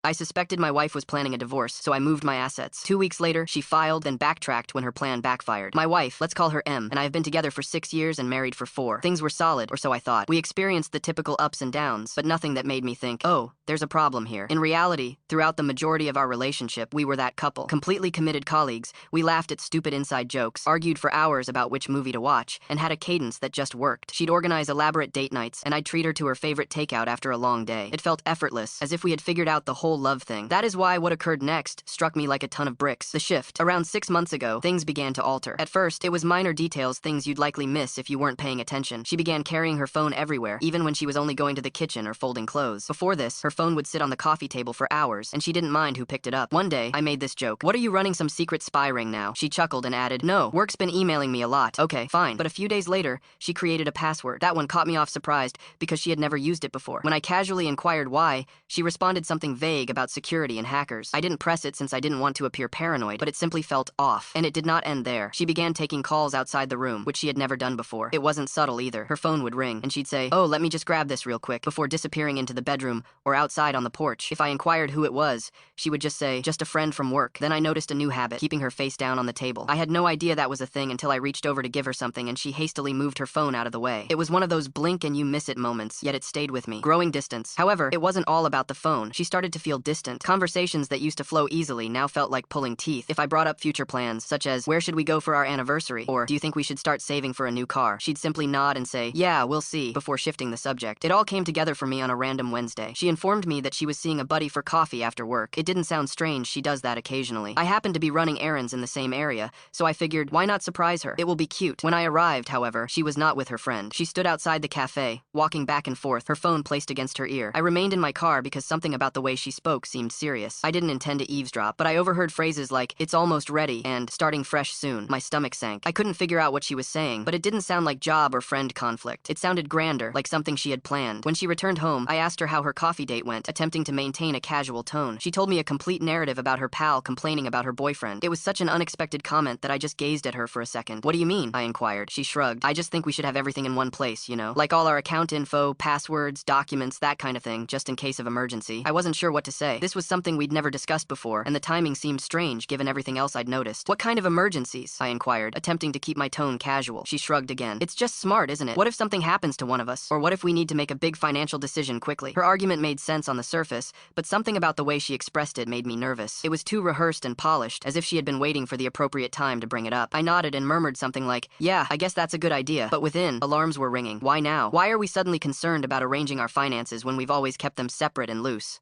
I suspected my wife was planning a divorce, so I moved my assets. 2 weeks later, she filed, then backtracked when her plan backfired. My wife, let's call her M, and I have been together for 6 years and married for 4. Things were solid, or so I thought. We experienced the typical ups and downs, but nothing that made me think, oh, there's a problem here. In reality, throughout the majority of our relationship, we were that couple. Completely committed colleagues, we laughed at stupid inside jokes, argued for hours about which movie to watch, and had a cadence that just worked. She'd organize elaborate date nights, and I'd treat her to her favorite takeout after a long day. It felt effortless, as if we had figured out the whole love thing. That is why what occurred next struck me like a ton of bricks. The shift. Around 6 months ago, things began to alter. At first, it was minor details, things you'd likely miss if you weren't paying attention. She began carrying her phone everywhere, even when she was only going to the kitchen or folding clothes. Before this, her phone would sit on the coffee table for hours, and she didn't mind who picked it up. One day, I made this joke. "What are you running some secret spy ring now?" She chuckled and added, "No, work's been emailing me a lot." Okay, fine. But a few days later, she created a password. That one caught me off surprised because she had never used it before. When I casually inquired why, she responded something vague about security and hackers. I didn't press it since I didn't want to appear paranoid, but it simply felt off. And it did not end there. She began taking calls outside the room, which she had never done before. It wasn't subtle either. Her phone would ring, and she'd say, "Oh, let me just grab this real quick," before disappearing into the bedroom or outside on the porch. If I inquired who it was, she would just say, "Just a friend from work." Then I noticed a new habit, keeping her face down on the table. I had no idea that was a thing until I reached over to give her something and she hastily moved her phone out of the way. It was one of those blink and you miss it moments, yet it stayed with me. Growing distance. However, it wasn't all about the phone. She started to feel distant. Conversations that used to flow easily now felt like pulling teeth. If I brought up future plans, such as, "Where should we go for our anniversary?" or, "Do you think we should start saving for a new car?" she'd simply nod and say, "Yeah, we'll see," before shifting the subject. It all came together for me on a random Wednesday. She informed me that she was seeing a buddy for coffee after work. It didn't sound strange, she does that occasionally. I happened to be running errands in the same area, so I figured, why not surprise her? It will be cute. When I arrived, however, she was not with her friend. She stood outside the cafe, walking back and forth, her phone placed against her ear. I remained in my car because something about the way she spoke seemed serious. I didn't intend to eavesdrop, but I overheard phrases like, "It's almost ready," and "starting fresh soon." My stomach sank. I couldn't figure out what she was saying, but it didn't sound like job or friend conflict. It sounded grander, like something she had planned. When she returned home, I asked her how her coffee date went, attempting to maintain a casual tone. She told me a complete narrative about her pal complaining about her boyfriend. It was such an unexpected comment that I just gazed at her for a second. "What do you mean?" I inquired. She shrugged. "I just think we should have everything in one place, you know? Like all our account info, passwords, documents, that kind of thing, just in case of emergency." I wasn't sure what to say. This was something we'd never discussed before, and the timing seemed strange given everything else I'd noticed. "What kind of emergencies?" I inquired, attempting to keep my tone casual. She shrugged again. "It's just smart, isn't it? What if something happens to one of us? Or what if we need to make a big financial decision quickly?" Her argument made sense on the surface, but something about the way she expressed it made me nervous. It was too rehearsed and polished, as if she had been waiting for the appropriate time to bring it up. I nodded and murmured something like, "Yeah, I guess that's a good idea." But within, alarms were ringing. Why now? Why are we suddenly concerned about arranging our finances when we've always kept them separate and loose?